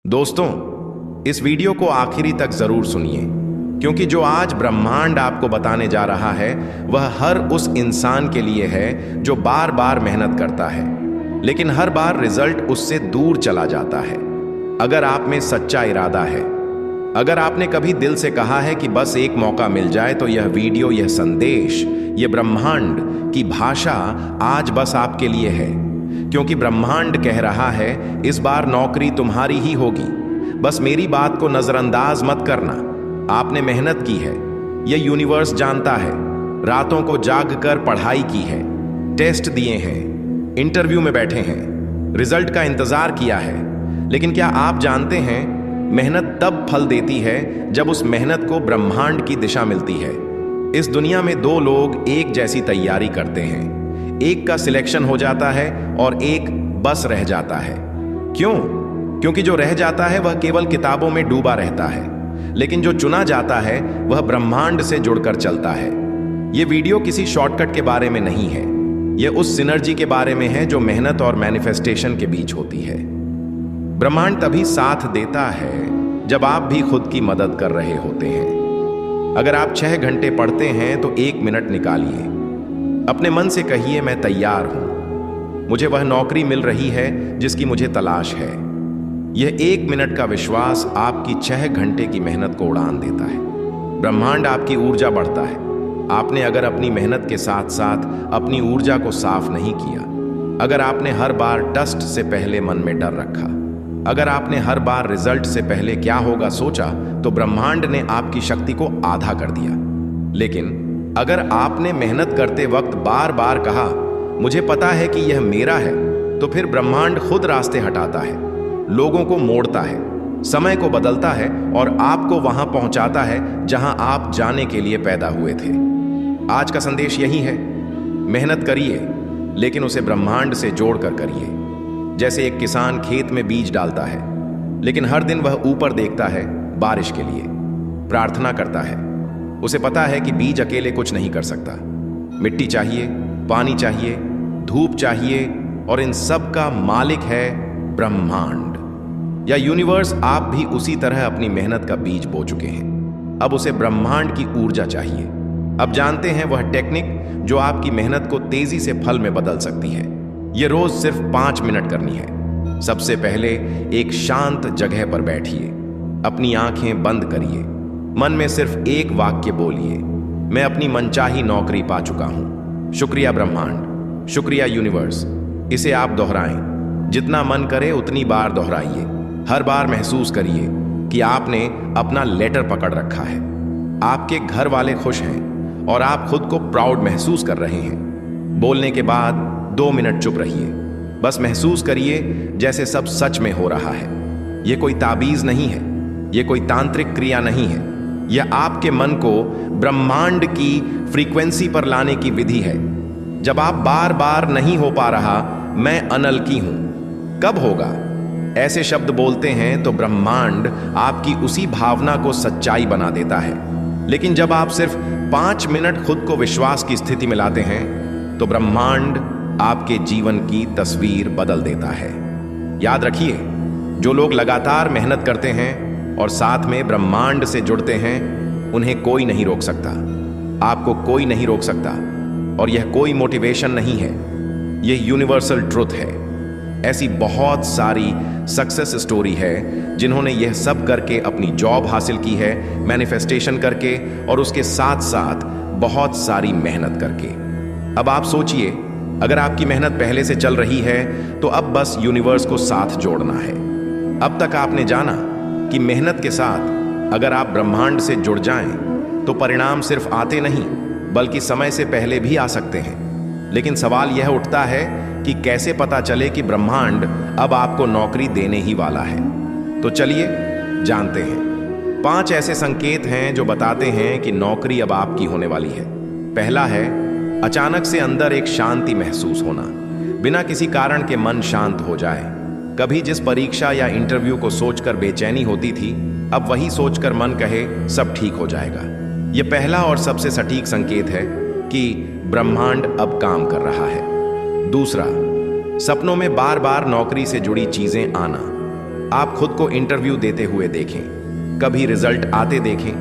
दोस्तों, इस वीडियो को आखिरी तक जरूर सुनिए, क्योंकि जो आज ब्रह्मांड आपको बताने जा रहा है वह हर उस इंसान के लिए है जो बार बार मेहनत करता है, लेकिन हर बार रिजल्ट उससे दूर चला जाता है। अगर आप में सच्चा इरादा है, अगर आपने कभी दिल से कहा है कि बस एक मौका मिल जाए, तो यह वीडियो, यह संदेश, यह ब्रह्मांड की भाषा आज बस आपके लिए है। क्योंकि ब्रह्मांड कह रहा है, इस बार नौकरी तुम्हारी ही होगी। बस मेरी बात को नजरअंदाज मत करना। आपने मेहनत की है, यह यूनिवर्स जानता है। रातों को जाग कर पढ़ाई की है, टेस्ट दिए हैं, इंटरव्यू में बैठे हैं, रिजल्ट का इंतजार किया है। लेकिन क्या आप जानते हैं, मेहनत तब फल देती है जब उस मेहनत को ब्रह्मांड की दिशा मिलती है। इस दुनिया में दो लोग एक जैसी तैयारी करते हैं, एक का सिलेक्शन हो जाता है और एक बस रह जाता है। क्यों? क्योंकि जो रह जाता है वह केवल किताबों में डूबा रहता है, लेकिन जो चुना जाता है वह ब्रह्मांड से जुड़कर चलता है। यह वीडियो किसी शॉर्टकट के बारे में नहीं है, यह उस सिनर्जी के बारे में है जो मेहनत और मैनिफेस्टेशन के बीच होती है। ब्रह्मांड तभी साथ देता है जब आप भी खुद की मदद कर रहे होते हैं। अगर आप 6 घंटे पढ़ते हैं तो 1 मिनट निकालिए, अपने मन से कहिए, मैं तैयार हूं, मुझे वह नौकरी मिल रही है जिसकी मुझे तलाश है। यह 1 मिनट का विश्वास आपकी 6 घंटे की मेहनत को उड़ान देता है। ब्रह्मांड आपकी ऊर्जा बढ़ता है। आपने अगर अपनी मेहनत के साथ साथ अपनी ऊर्जा को साफ नहीं किया, अगर आपने हर बार टेस्ट से पहले मन में डर रखा, अगर आपने हर बार रिजल्ट से पहले क्या होगा सोचा, तो ब्रह्मांड ने आपकी शक्ति को आधा कर दिया। लेकिन अगर आपने मेहनत करते वक्त बार बार कहा, मुझे पता है कि यह मेरा है, तो फिर ब्रह्मांड खुद रास्ते हटाता है, लोगों को मोड़ता है, समय को बदलता है और आपको वहां पहुंचाता है जहां आप जाने के लिए पैदा हुए थे। आज का संदेश यही है, मेहनत करिए, लेकिन उसे ब्रह्मांड से जोड़कर करिए। जैसे एक किसान खेत में बीज डालता है, लेकिन हर दिन वह ऊपर देखता है, बारिश के लिए प्रार्थना करता है। उसे पता है कि बीज अकेले कुछ नहीं कर सकता। मिट्टी चाहिए, पानी चाहिए, धूप चाहिए, और इन सब का मालिक है ब्रह्मांड या यूनिवर्स। आप भी उसी तरह अपनी मेहनत का बीज बो चुके हैं। अब उसे ब्रह्मांड की ऊर्जा चाहिए। अब जानते हैं वह टेक्निक जो आपकी मेहनत को तेजी से फल में बदल सकती है। यह रोज सिर्फ 5 मिनट करनी है। सबसे पहले एक शांत जगह पर बैठिए, अपनी आंखें बंद करिए, मन में सिर्फ एक वाक्य बोलिए, मैं अपनी मनचाही नौकरी पा चुका हूं। शुक्रिया ब्रह्मांड, शुक्रिया यूनिवर्स। इसे आप दोहराएं, जितना मन करे उतनी बार दोहराइए। हर बार महसूस करिए कि आपने अपना लेटर पकड़ रखा है, आपके घर वाले खुश हैं और आप खुद को प्राउड महसूस कर रहे हैं। बोलने के बाद 2 मिनट चुप रहिए, बस महसूस करिए जैसे सब सच में हो रहा है। यह कोई ताबीज नहीं है, यह कोई तांत्रिक क्रिया नहीं है, यह आपके मन को ब्रह्मांड की फ्रीक्वेंसी पर लाने की विधि है। जब आप बार बार नहीं हो पा रहा, मैं अनल की हूं, कब होगा, ऐसे शब्द बोलते हैं तो ब्रह्मांड आपकी उसी भावना को सच्चाई बना देता है। लेकिन जब आप सिर्फ 5 मिनट खुद को विश्वास की स्थिति में लाते हैं, तो ब्रह्मांड आपके जीवन की तस्वीर बदल देता है। याद रखिए, जो लोग लगातार मेहनत करते हैं और साथ में ब्रह्मांड से जुड़ते हैं, उन्हें कोई नहीं रोक सकता। आपको कोई नहीं रोक सकता। और यह कोई मोटिवेशन नहीं है, यह यूनिवर्सल ट्रुथ है। ऐसी बहुत सारी सक्सेस स्टोरी है जिन्होंने यह सब करके अपनी जॉब हासिल की है, मैनिफेस्टेशन करके और उसके साथ साथ बहुत सारी मेहनत करके। अब आप सोचिए, अगर आपकी मेहनत पहले से चल रही है तो अब बस यूनिवर्स को साथ जोड़ना है। अब तक आपने जाना कि मेहनत के साथ अगर आप ब्रह्मांड से जुड़ जाएं तो परिणाम सिर्फ आते नहीं, बल्कि समय से पहले भी आ सकते हैं। लेकिन सवाल यह उठता है कि कैसे पता चले कि ब्रह्मांड अब आपको नौकरी देने ही वाला है। तो चलिए जानते हैं। 5 ऐसे संकेत हैं जो बताते हैं कि नौकरी अब आपकी होने वाली है। पहला है, अचानक से अंदर एक शांति महसूस होना, बिना किसी कारण के मन शांत हो जाए। कभी जिस परीक्षा या इंटरव्यू को सोचकर बेचैनी होती थी, अब वही सोचकर मन कहे सब ठीक हो जाएगा। यह पहला और सबसे सटीक संकेत है कि ब्रह्मांड अब काम कर रहा है। दूसरा, सपनों में बार बार नौकरी से जुड़ी चीजें आना। आप खुद को इंटरव्यू देते हुए देखें, कभी रिजल्ट आते देखें,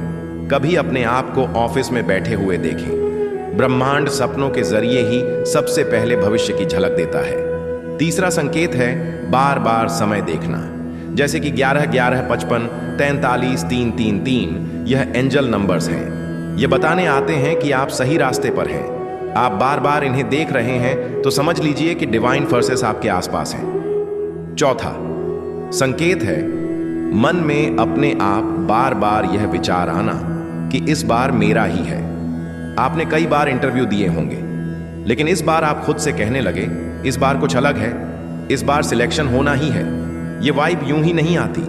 कभी अपने आप को ऑफिस में बैठे हुए देखें। ब्रह्मांड सपनों के जरिए ही सबसे पहले भविष्य की झलक देता है। तीसरा संकेत है बार बार समय देखना, जैसे कि 11 11 55 43 3 3 3। यह एंजल नंबर्स हैं। ये बताने आते हैं कि आप सही रास्ते पर हैं। आप बार बार इन्हें देख रहे हैं तो समझ लीजिए कि डिवाइन फोर्सेस आपके आसपास हैं। चौथा संकेत है मन में अपने आप बार बार यह विचार आना कि इस बार मेरा ही है। आपने कई बार इंटरव्यू दिए होंगे, लेकिन इस बार आप खुद से कहने लगे इस बार कुछ अलग है, इस बार सिलेक्शन होना ही है। ये वाइब यूं ही नहीं आती,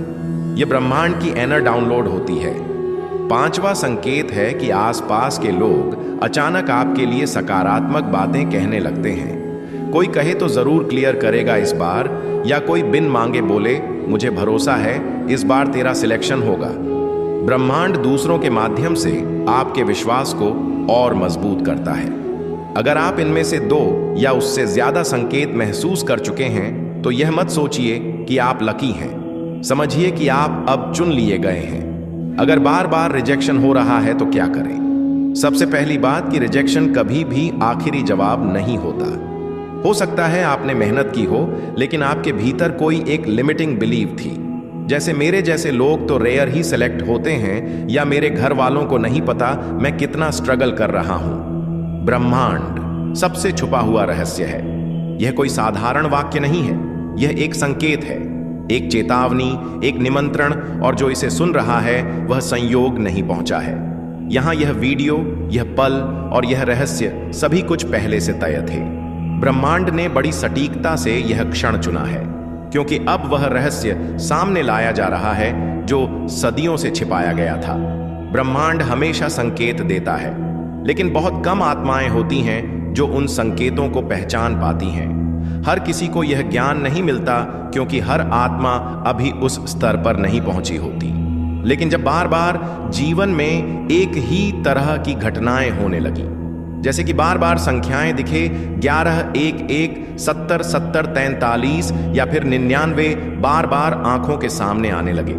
ये ब्रह्मांड की एनर डाउनलोड होती है। पांचवा संकेत है कि आसपास के लोग अचानक आपके लिए सकारात्मक बातें कहने लगते हैं। कोई कहे तो जरूर क्लियर करेगा इस बार, या कोई बिन मांगे बोले मुझे भरोसा है इस बार तेरा सिलेक्शन होगा। ब्रह्मांड दूसरों के माध्यम से आपके विश्वास को और मजबूत करता है। अगर आप इनमें से 2 या उससे ज्यादा संकेत महसूस कर चुके हैं तो यह मत सोचिए कि आप लकी हैं, समझिए कि आप अब चुन लिए गए हैं। अगर बार बार रिजेक्शन हो रहा है तो क्या करें? सबसे पहली बात कि रिजेक्शन कभी भी आखिरी जवाब नहीं होता। हो सकता है आपने मेहनत की हो, लेकिन आपके भीतर कोई एक लिमिटिंग बिलीव थी, जैसे मेरे जैसे लोग तो रेयर ही सेलेक्ट होते हैं, या मेरे घर वालों को नहीं पता मैं कितना स्ट्रगल कर रहा हूं। ब्रह्मांड सबसे छुपा हुआ रहस्य है। यह कोई साधारण वाक्य नहीं है, यह एक संकेत है, एक चेतावनी, एक निमंत्रण, और जो इसे सुन रहा है वह संयोग नहीं पहुंचा है। यहां यह वीडियो, यह पल और यह रहस्य सभी कुछ पहले से तय थे। ब्रह्मांड ने बड़ी सटीकता से यह क्षण चुना है, क्योंकि अब वह रहस्य सामने लाया जा रहा है जो सदियों से छिपाया गया था। ब्रह्मांड हमेशा संकेत देता है, लेकिन बहुत कम आत्माएं होती हैं जो उन संकेतों को पहचान पाती हैं। हर किसी को यह ज्ञान नहीं मिलता, क्योंकि हर आत्मा अभी उस स्तर पर नहीं पहुंची होती। लेकिन जब बार बार जीवन में एक ही तरह की घटनाएं होने लगी, जैसे कि बार बार संख्याएं दिखे 11 1 1 70 70 43 या फिर 99 बार बार आंखों के सामने आने लगे,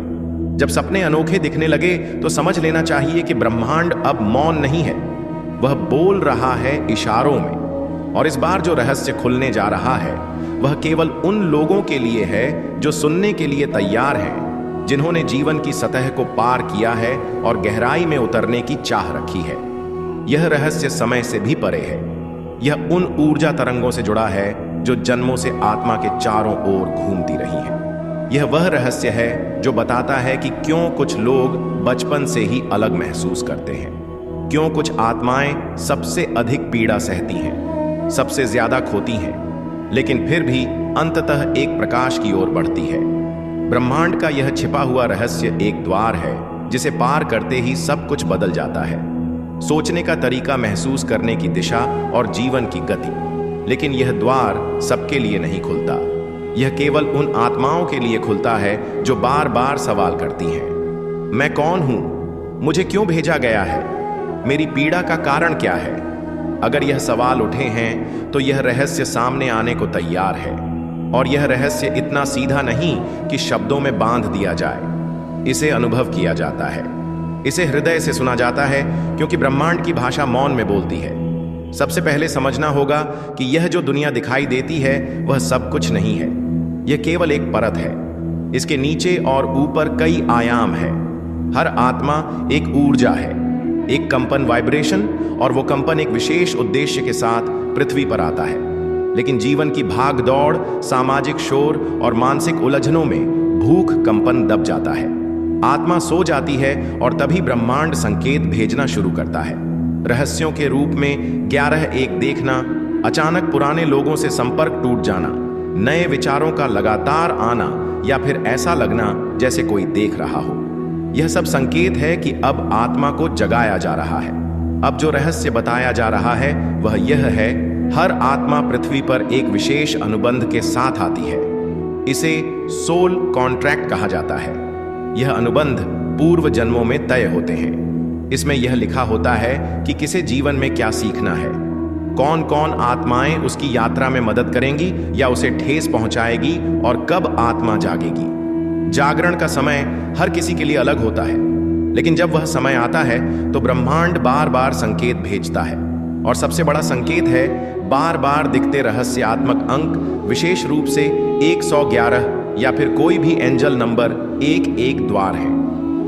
जब सपने अनोखे दिखने लगे, तो समझ लेना चाहिए कि ब्रह्मांड अब मौन नहीं है, वह बोल रहा है इशारों में। और इस बार जो रहस्य खुलने जा रहा है वह केवल उन लोगों के लिए है जो सुनने के लिए तैयार हैं, जिन्होंने जीवन की सतह को पार किया है और गहराई में उतरने की चाह रखी है। यह रहस्य समय से भी परे है। यह उन ऊर्जा तरंगों से जुड़ा है जो जन्मों से आत्मा के चारों ओर घूमती रही हैं। यह वह रहस्य है जो बताता है कि क्यों कुछ लोग बचपन से ही अलग महसूस करते हैं, क्यों कुछ आत्माएं सबसे अधिक पीड़ा सहती हैं, सबसे ज्यादा खोती हैं, लेकिन फिर भी अंततः एक प्रकाश की ओर बढ़ती है। ब्रह्मांड का यह छिपा हुआ रहस्य एक द्वार है जिसे पार करते ही सब कुछ बदल जाता है, सोचने का तरीका, महसूस करने की दिशा और जीवन की गति। लेकिन यह द्वार सबके लिए नहीं खुलता, यह केवल उन आत्माओं के लिए खुलता है जो बार बार सवाल करती हैं, मैं कौन हूं, मुझे क्यों भेजा गया है, मेरी पीड़ा का कारण क्या है। अगर यह सवाल उठे हैं तो यह रहस्य सामने आने को तैयार है, और यह रहस्य इतना सीधा नहीं कि शब्दों में बांध दिया जाए। इसे अनुभव किया जाता है, इसे हृदय से सुना जाता है, क्योंकि ब्रह्मांड की भाषा मौन में बोलती है। सबसे पहले समझना होगा कि यह जो दुनिया दिखाई देती है वह सब कुछ नहीं है, यह केवल एक परत है। इसके नीचे और ऊपर कई आयाम है। हर आत्मा एक ऊर्जा है, एक कंपन, वाइब्रेशन, और वो कंपन एक विशेष उद्देश्य के साथ पृथ्वी पर आता है। लेकिन जीवन की भाग दौड़, सामाजिक शोर और मानसिक उलझनों में भूख कंपन दब जाता है। आत्मा सो जाती है और तभी ब्रह्मांड संकेत भेजना शुरू करता है। रहस्यों के रूप में 11 1 देखना, अचानक पुराने लोगों से संपर्क टूट जाना, नए विचारों का लगातार आना, या फिर ऐसा लगना जैसे कोई देख रहा हो। यह सब संकेत है कि अब आत्मा को जगाया जा रहा है। अब जो रहस्य बताया जा रहा है वह यह है, हर आत्मा पृथ्वी पर एक विशेष अनुबंध के साथ आती है। इसे सोल कॉन्ट्रैक्ट कहा जाता है। यह अनुबंध पूर्व जन्मों में तय होते हैं। इसमें यह लिखा होता है कि किसे जीवन में क्या सीखना है, कौन कौन आत्माएं उसकी यात्रा में मदद करेंगी या उसे ठेस पहुंचाएगी, और कब आत्मा जागेगी। जागरण का समय हर किसी के लिए अलग होता है, लेकिन जब वह समय आता है तो ब्रह्मांड बार बार संकेत भेजता है। और सबसे बड़ा संकेत है बार बार दिखते रहस्यात्मक अंक, विशेष रूप से 111 या फिर कोई भी एंजल नंबर 11 द्वार है।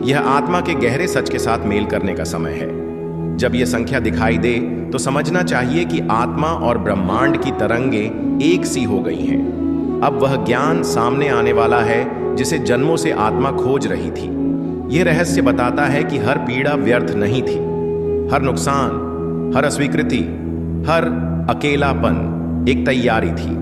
यह आत्मा के गहरे सच के साथ मेल करने का समय है। जब यह संख्या दिखाई दे तो समझना चाहिए कि आत्मा और ब्रह्मांड की तरंगें एक सी हो गई हैं। अब वह ज्ञान सामने आने वाला है जिसे जन्मों से आत्मा खोज रही थी। यह रहस्य बताता है कि हर पीड़ा व्यर्थ नहीं थी, हर नुकसान, हर अस्वीकृति, हर अकेलापन एक तैयारी थी।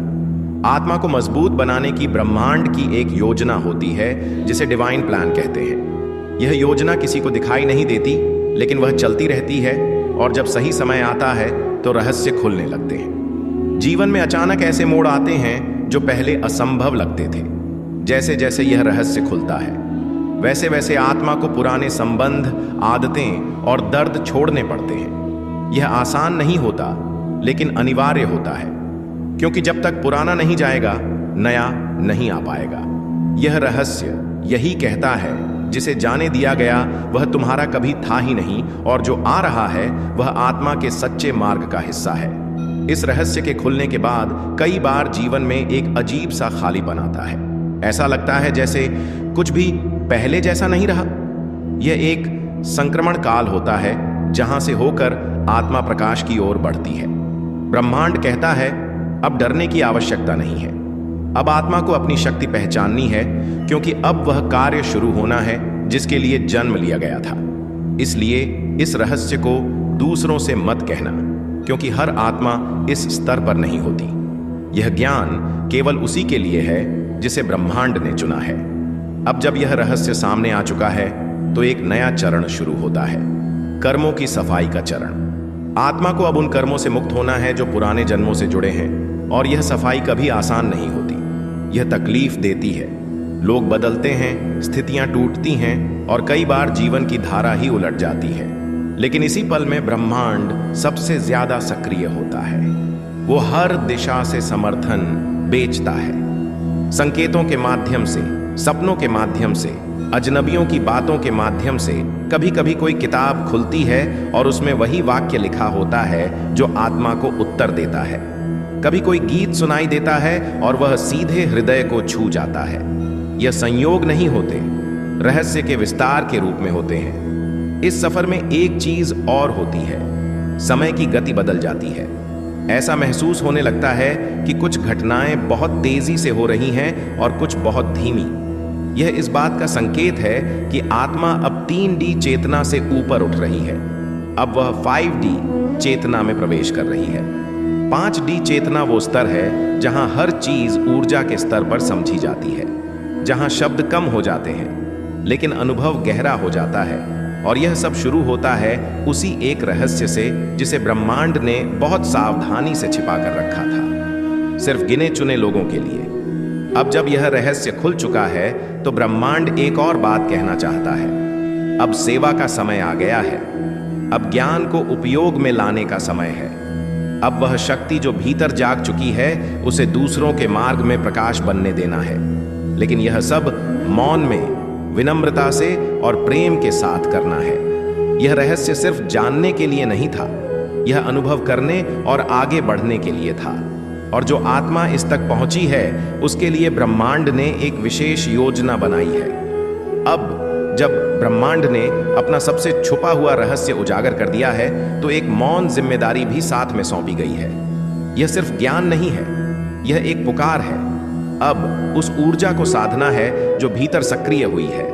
आत्मा को मजबूत बनाने की ब्रह्मांड की एक योजना होती है जिसे डिवाइन प्लान कहते हैं। यह योजना किसी को दिखाई नहीं देती, लेकिन वह चलती रहती है और जब सही समय आता है तो रहस्य खुलने लगते हैं। जीवन में अचानक ऐसे मोड़ आते हैं जो पहले असंभव लगते थे। जैसे जैसे यह रहस्य खुलता है वैसे वैसे आत्मा को पुराने संबंध, आदतें और दर्द छोड़ने पड़ते हैं। यह आसान नहीं होता, लेकिन अनिवार्य होता है, क्योंकि जब तक पुराना नहीं जाएगा नया नहीं आ पाएगा। यह रहस्य यही कहता है जिसे जाने दिया गया वह तुम्हारा कभी था ही नहीं, और जो आ रहा है वह आत्मा के सच्चे मार्ग का हिस्सा है। इस रहस्य के खुलने के बाद कई बार जीवन में एक अजीब सा खालीपन आता है। ऐसा लगता है जैसे कुछ भी पहले जैसा नहीं रहा। यह एक संक्रमण काल होता है जहां से होकर आत्मा प्रकाश की ओर बढ़ती है। ब्रह्मांड कहता है अब डरने की आवश्यकता नहीं है, अब आत्मा को अपनी शक्ति पहचाननी है, क्योंकि अब वह कार्य शुरू होना है जिसके लिए जन्म लिया गया था। इसलिए इस रहस्य को दूसरों से मत कहना, क्योंकि हर आत्मा इस स्तर पर नहीं होती। यह ज्ञान केवल उसी के लिए है जिसे ब्रह्मांड ने चुना है। अब जब यह रहस्य सामने आ चुका है तो एक नया चरण शुरू होता है, कर्मों की सफाई का चरण। आत्मा को अब उन कर्मों से मुक्त होना है जो पुराने जन्मों से जुड़े हैं, और यह सफाई कभी आसान नहीं होती। यह तकलीफ देती है, लोग बदलते हैं, स्थितियां टूटती हैं और कई बार जीवन की धारा ही उलट जाती है। लेकिन इसी पल में ब्रह्मांड सबसे ज्यादा सक्रिय होता है। वो हर दिशा से समर्थन बेचता है, संकेतों के माध्यम से, सपनों के माध्यम से, अजनबियों की बातों के माध्यम से। कभी कभी कोई किताब खुलती है और उसमें वही वाक्य लिखा होता है जो आत्मा को उत्तर देता है। कभी कोई गीत सुनाई देता है और वह सीधे हृदय को छू जाता है। यह संयोग नहीं होते, रहस्य के विस्तार के रूप में होते हैं। इस सफर में एक चीज और होती है, समय की गति बदल जाती है। ऐसा महसूस होने लगता है कि कुछ घटनाएं बहुत तेजी से हो रही हैं और कुछ बहुत धीमी। यह इस बात का संकेत है कि आत्मा अब 3D चेतना से ऊपर उठ रही है। अब वह 5D चेतना में प्रवेश कर रही है। 5D चेतना वो स्तर है जहां हर चीज ऊर्जा के स्तर पर समझी जाती है, जहां शब्द कम हो जाते हैं लेकिन अनुभव गहरा हो जाता है। और यह सब शुरू होता है उसी एक रहस्य से जिसे ब्रह्मांड ने बहुत सावधानी से छिपा कर रखा था, सिर्फ गिने चुने लोगों के लिए। अब जब यह रहस्य खुल चुका है तो ब्रह्मांड एक और बात कहना चाहता है। अब सेवा का समय आ गया है, अब ज्ञान को उपयोग में लाने का समय है। अब वह शक्ति जो भीतर जाग चुकी है उसे दूसरों के मार्ग में प्रकाश बनने देना है। लेकिन यह सब मौन में, विनम्रता से और प्रेम के साथ करना है। यह रहस्य सिर्फ जानने के लिए नहीं था, यह अनुभव करने और आगे बढ़ने के लिए था। और जो आत्मा इस तक पहुंची है उसके लिए ब्रह्मांड ने एक विशेष योजना बनाई है। अब जब ब्रह्मांड ने अपना सबसे छुपा हुआ रहस्य उजागर कर दिया है तो एक मौन जिम्मेदारी भी साथ में सौंपी गई है। यह सिर्फ ज्ञान नहीं है, यह एक पुकार है। अब उस ऊर्जा को साधना है जो भीतर सक्रिय हुई है।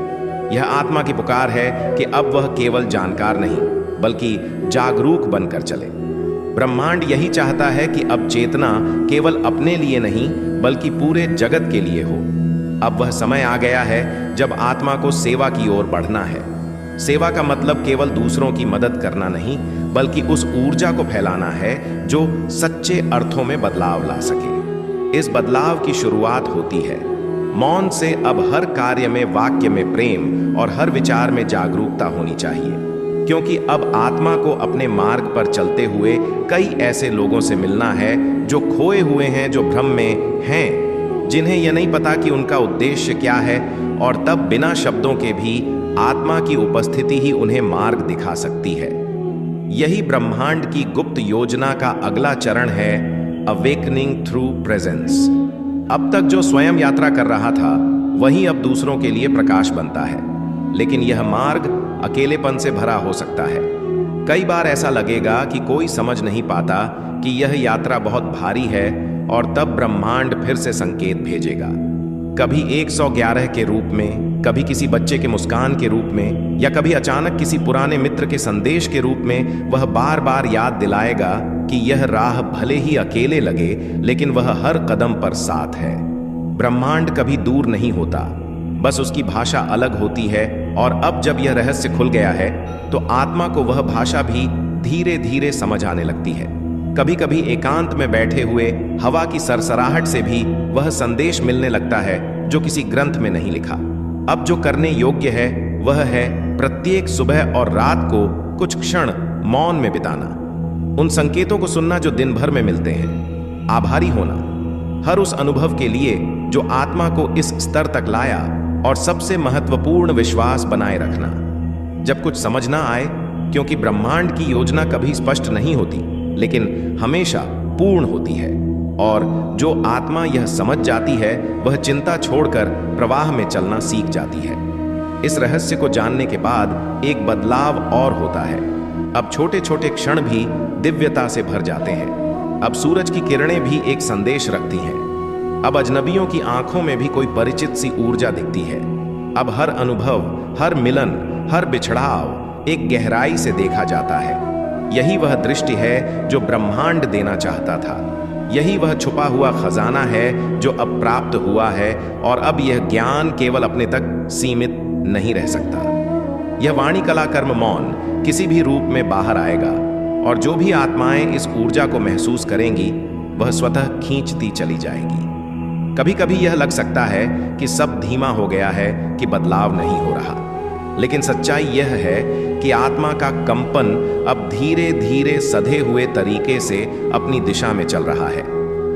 यह आत्मा की पुकार है कि अब वह केवल जानकार नहीं बल्कि जागरूक बनकर चले। ब्रह्मांड यही चाहता है कि अब चेतना केवल अपने लिए नहीं बल्कि पूरे जगत के लिए हो। अब वह समय आ गया है जब आत्मा को सेवा की ओर बढ़ना है। सेवा का मतलब केवल दूसरों की मदद करना नहीं बल्कि उस ऊर्जा को फैलाना है जो सच्चे अर्थों में बदलाव ला सके। इस बदलाव की शुरुआत होती है मौन से। अब हर कार्य में, वाक्य में प्रेम और हर विचार में जागरूकता होनी चाहिए, क्योंकि अब आत्मा को अपने मार्ग पर चलते हुए कई ऐसे लोगों से मिलना है जो खोए हुए हैं, जो भ्रम में हैं जिन्हें यह नहीं पता कि उनका उद्देश्य क्या है, और तब बिना शब्दों के भी आत्मा की उपस्थिति ही उन्हें मार्ग दिखा सकती है। यही ब्रह्मांड की गुप्त योजना का अगला चरण है, अवेकनिंग थ्रू प्रेजेंस। अब तक जो स्वयं यात्रा कर रहा था वही अब दूसरों के लिए प्रकाश बनता है, लेकिन यह मार्ग अकेलेपन से भरा हो सकता है। कई बार ऐसा लगेगा कि कोई समझ नहीं पाता कि यह यात्रा बहुत भारी है, और तब ब्रह्मांड फिर से संकेत भेजेगा, कभी 111 के रूप में, कभी किसी बच्चे के मुस्कान के रूप में, या कभी अचानक किसी पुराने मित्र के संदेश के रूप में। वह बार बार याद दिलाएगा कि यह राह भले ही अकेले लगे, लेकिन वह हर कदम पर साथ है। ब्रह्मांड कभी दूर नहीं होता, बस उसकी भाषा अलग होती है, और अब जब यह रहस्य खुल गया है तो आत्मा को वह भाषा भी धीरे धीरे समझ आने लगती है। कभी कभी एकांत में बैठे हुए हवा की सरसराहट से भी वह संदेश मिलने लगता है जो किसी ग्रंथ में नहीं लिखा। अब जो करने योग्य है वह है प्रत्येक सुबह और रात को कुछ क्षण मौन में बिताना, उन संकेतों को सुनना जो दिन भर में मिलते हैं, आभारी होना हर उस अनुभव के लिए जो आत्मा को इस स्तर तक लाया, और सबसे महत्वपूर्ण विश्वास बनाए रखना जब कुछ समझ ना आए, क्योंकि ब्रह्मांड की योजना कभी स्पष्ट नहीं होती लेकिन हमेशा पूर्ण होती है। और जो आत्मा यह समझ जाती है वह चिंता छोड़कर प्रवाह में चलना सीख जाती है। इस रहस्य को जानने के बाद एक बदलाव और होता है। अब छोटे छोटे क्षण भी दिव्यता से भर जाते हैं। अब सूरज की किरणें भी एक संदेश रखती हैं। अब अजनबियों की आंखों में भी कोई परिचित सी ऊर्जा दिखती है। अब हर अनुभव, हर मिलन, हर बिछड़ाव एक गहराई से देखा जाता है। यही वह दृष्टि है जो ब्रह्मांड देना चाहता था। यही वह छुपा हुआ खजाना है जो अब प्राप्त हुआ है, और अब यह ज्ञान केवल अपने तक सीमित नहीं रह सकता। यह वाणी कला कर्म मौन किसी भी रूप में बाहर आएगा, और जो भी आत्माएं इस ऊर्जा को महसूस करेंगी वह स्वतः खींचती चली जाएगी। कभी कभी यह लग सकता है कि सब धीमा हो गया है, कि बदलाव नहीं हो रहा, लेकिन सच्चाई यह है कि आत्मा का कंपन अब धीरे धीरे सधे हुए तरीके से अपनी दिशा में चल रहा है।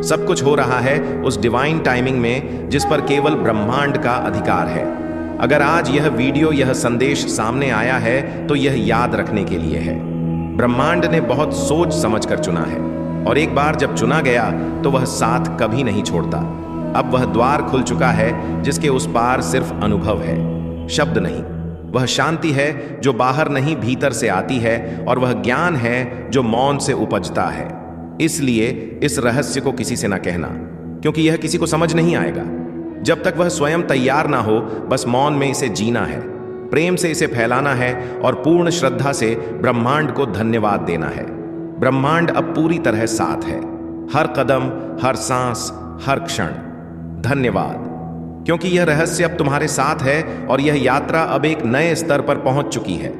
सब कुछ हो रहा है उस डिवाइन टाइमिंग में जिस पर केवल ब्रह्मांड का अधिकार है। अगर आज यह वीडियो, यह संदेश सामने आया है तो यह याद रखने के लिए है। ब्रह्मांड ने बहुत सोच समझकर चुना है, और एक बार जब चुना गया तो वह साथ कभी नहीं छोड़ता। अब वह द्वार खुल चुका है जिसके उस पार सिर्फ अनुभव है, शब्द नहीं। वह शांति है जो बाहर नहीं भीतर से आती है, और वह ज्ञान है जो मौन से उपजता है। इसलिए इस रहस्य को किसी से न कहना, क्योंकि यह किसी को समझ नहीं आएगा जब तक वह स्वयं तैयार ना हो। बस मौन में इसे जीना है, प्रेम से इसे फैलाना है, और पूर्ण श्रद्धा से ब्रह्मांड को धन्यवाद देना है। ब्रह्मांड अब पूरी तरह साथ है, हर कदम, हर सांस, हर क्षण। धन्यवाद, क्योंकि यह रहस्य अब तुम्हारे साथ है, और यह यात्रा अब एक नए स्तर पर पहुंच चुकी है।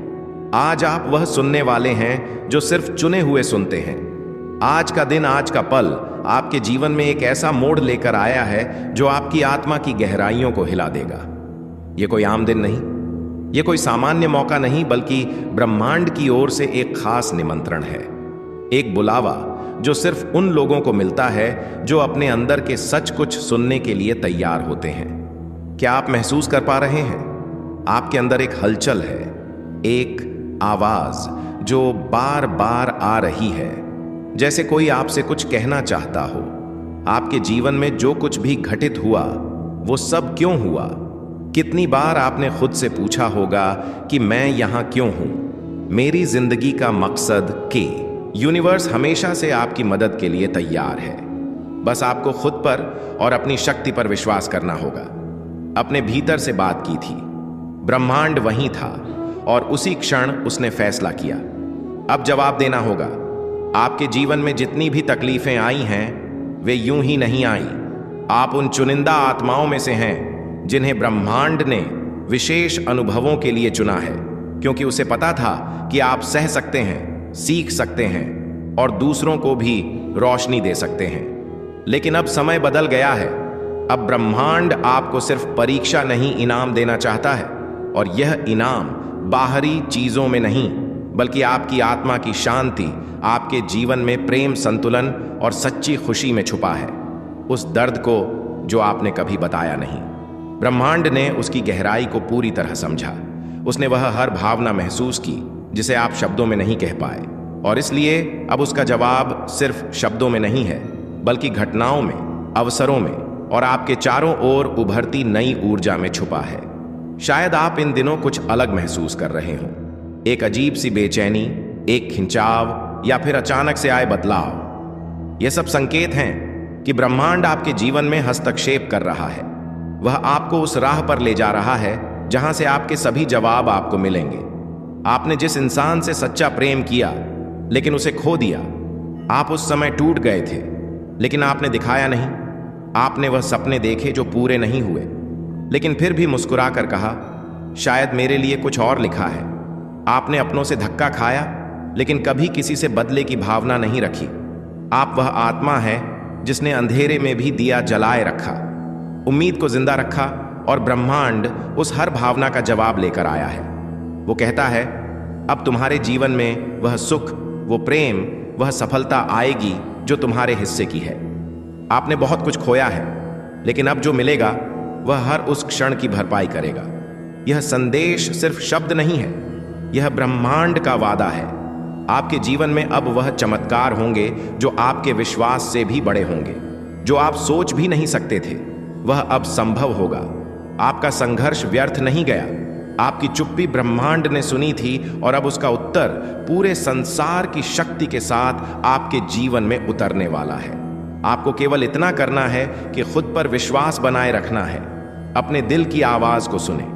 आज आप वह सुनने वाले हैं जो सिर्फ चुने हुए सुनते हैं। आज का दिन, आज का पल आपके जीवन में एक ऐसा मोड़ लेकर आया है जो आपकी आत्मा की गहराइयों को हिला देगा। यह कोई आम दिन नहीं, यह कोई सामान्य मौका नहीं, बल्कि ब्रह्मांड की ओर से एक खास निमंत्रण है, एक बुलावा जो सिर्फ उन लोगों को मिलता है जो अपने अंदर के सच कुछ सुनने के लिए तैयार होते हैं। क्या आप महसूस कर पा रहे हैं? आपके अंदर एक हलचल है, एक आवाज जो बार बार आ रही है, जैसे कोई आपसे कुछ कहना चाहता हो। आपके जीवन में जो कुछ भी घटित हुआ वो सब क्यों हुआ? कितनी बार आपने खुद से पूछा होगा कि मैं यहां क्यों हूं, मेरी जिंदगी का मकसद क्या? यूनिवर्स हमेशा से आपकी मदद के लिए तैयार है। बस आपको खुद पर और अपनी शक्ति पर विश्वास करना होगा। अपने भीतर से बात की थी, ब्रह्मांड वहीं था, और उसी क्षण उसने फैसला किया। अब जवाब देना होगा। आपके जीवन में जितनी भी तकलीफें आई हैं वे यूं ही नहीं आई। आप उन चुनिंदा आत्माओं में से हैं जिन्हें ब्रह्मांड ने विशेष अनुभवों के लिए चुना है, क्योंकि उसे पता था कि आप सह सकते हैं, सीख सकते हैं, और दूसरों को भी रोशनी दे सकते हैं। लेकिन अब समय बदल गया है। अब ब्रह्मांड आपको सिर्फ परीक्षा नहीं, इनाम देना चाहता है, और यह इनाम बाहरी चीजों में नहीं, बल्कि आपकी आत्मा की शांति, आपके जीवन में प्रेम, संतुलन और सच्ची खुशी में छुपा है। उस दर्द को जो आपने कभी बताया नहीं। ब्रह्मांड ने उसकी गहराई को पूरी तरह समझा। उसने वह हर भावना महसूस की जिसे आप शब्दों में नहीं कह पाए, और इसलिए अब उसका जवाब सिर्फ शब्दों में नहीं है, बल्कि घटनाओं में, अवसरों में और आपके चारों ओर उभरती नई ऊर्जा में छुपा है। शायद आप इन दिनों कुछ अलग महसूस कर रहे हों, एक अजीब सी बेचैनी, एक खिंचाव या फिर अचानक से आए बदलाव। ये सब संकेत हैं कि ब्रह्मांड आपके जीवन में हस्तक्षेप कर रहा है। वह आपको उस राह पर ले जा रहा है जहां से आपके सभी जवाब आपको मिलेंगे। आपने जिस इंसान से सच्चा प्रेम किया लेकिन उसे खो दिया, आप उस समय टूट गए थे, लेकिन आपने दिखाया नहीं। आपने वह सपने देखे जो पूरे नहीं हुए, लेकिन फिर भी मुस्कुरा कर कहा, शायद मेरे लिए कुछ और लिखा है। आपने अपनों से धक्का खाया, लेकिन कभी किसी से बदले की भावना नहीं रखी। आप वह आत्मा है जिसने अंधेरे में भी दिया जलाए रखा, उम्मीद को जिंदा रखा, और ब्रह्मांड उस हर भावना का जवाब लेकर आया है। वो कहता है, अब तुम्हारे जीवन में वह सुख, वो प्रेम, वह सफलता आएगी जो तुम्हारे हिस्से की है। आपने बहुत कुछ खोया है, लेकिन अब जो मिलेगा वह हर उस क्षण की भरपाई करेगा। यह संदेश सिर्फ शब्द नहीं है, यह ब्रह्मांड का वादा है। आपके जीवन में अब वह चमत्कार होंगे जो आपके विश्वास से भी बड़े होंगे। जो आप सोच भी नहीं सकते थे, वह अब संभव होगा। आपका संघर्ष व्यर्थ नहीं गया। आपकी चुप्पी ब्रह्मांड ने सुनी थी, और अब उसका उत्तर पूरे संसार की शक्ति के साथ आपके जीवन में उतरने वाला है। आपको केवल इतना करना है कि खुद पर विश्वास बनाए रखना है। अपने दिल की आवाज को सुने।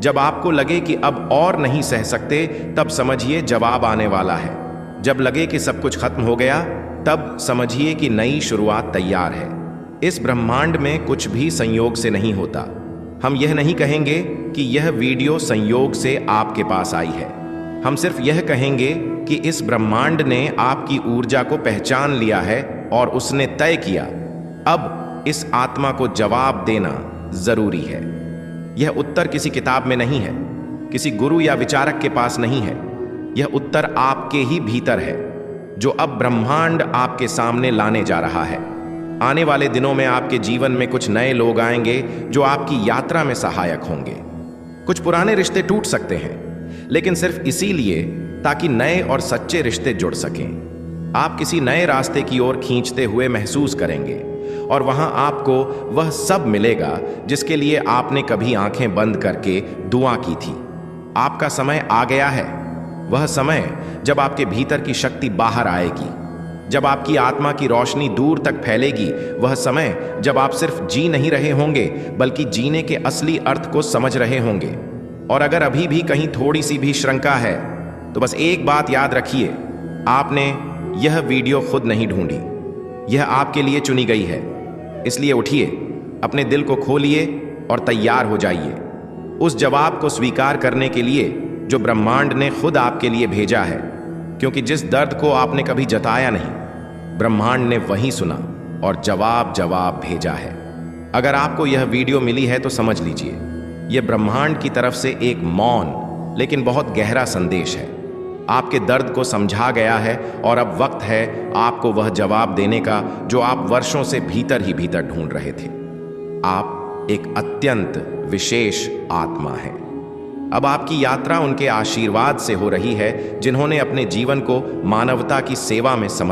जब आपको लगे कि अब और नहीं सह सकते, तब समझिए जवाब आने वाला है। जब लगे कि सब कुछ खत्म हो गया, तब समझिए कि नई शुरुआत तैयार है। इस ब्रह्मांड में कुछ भी संयोग से नहीं होता। हम यह नहीं कहेंगे कि यह वीडियो संयोग से आपके पास आई है। हम सिर्फ यह कहेंगे कि इस ब्रह्मांड ने आपकी ऊर्जा को पहचान लिया है और उसने तय किया, अब इस आत्मा को जवाब देना जरूरी है। यह उत्तर किसी किताब में नहीं है, किसी गुरु या विचारक के पास नहीं है। यह उत्तर आपके ही भीतर है, जो अब ब्रह्मांड आपके सामने लाने जा रहा है। आने वाले दिनों में आपके जीवन में कुछ नए लोग आएंगे जो आपकी यात्रा में सहायक होंगे। कुछ पुराने रिश्ते टूट सकते हैं, लेकिन सिर्फ इसीलिए ताकि नए और सच्चे रिश्ते जुड़ सकें। आप किसी नए रास्ते की ओर खींचते हुए महसूस करेंगे, और वहां आपको वह सब मिलेगा जिसके लिए आपने कभी आंखें बंद करके दुआ की थी। आपका समय आ गया है, वह समय जब आपके भीतर की शक्ति बाहर आएगी, जब आपकी आत्मा की रोशनी दूर तक फैलेगी। वह समय जब आप सिर्फ जी नहीं रहे होंगे, बल्कि जीने के असली अर्थ को समझ रहे होंगे। और अगर अभी भी कहीं थोड़ी सी भी शंका है, तो बस एक बात याद रखिए, आपने यह वीडियो खुद नहीं ढूंढी, यह आपके लिए चुनी गई है। इसलिए उठिए, अपने दिल को खोलिए और तैयार हो जाइए उस जवाब को स्वीकार करने के लिए जो ब्रह्मांड ने खुद आपके लिए भेजा है। क्योंकि जिस दर्द को आपने कभी जताया नहीं, ब्रह्मांड ने वही सुना और जवाब भेजा है। अगर आपको यह वीडियो मिली है तो समझ लीजिए, यह ब्रह्मांड की तरफ से एक मौन लेकिन बहुत गहरा संदेश है। आपके दर्द को समझा गया है, और अब वक्त है आपको वह जवाब देने का जो आप वर्षों से भीतर ही भीतर ढूंढ रहे थे। आप एक अत्यंत विशेष आत्मा हैं। अब आपकी यात्रा उनके आशीर्वाद से हो रही है जिन्होंने अपने जीवन को मानवता की सेवा में समर्पित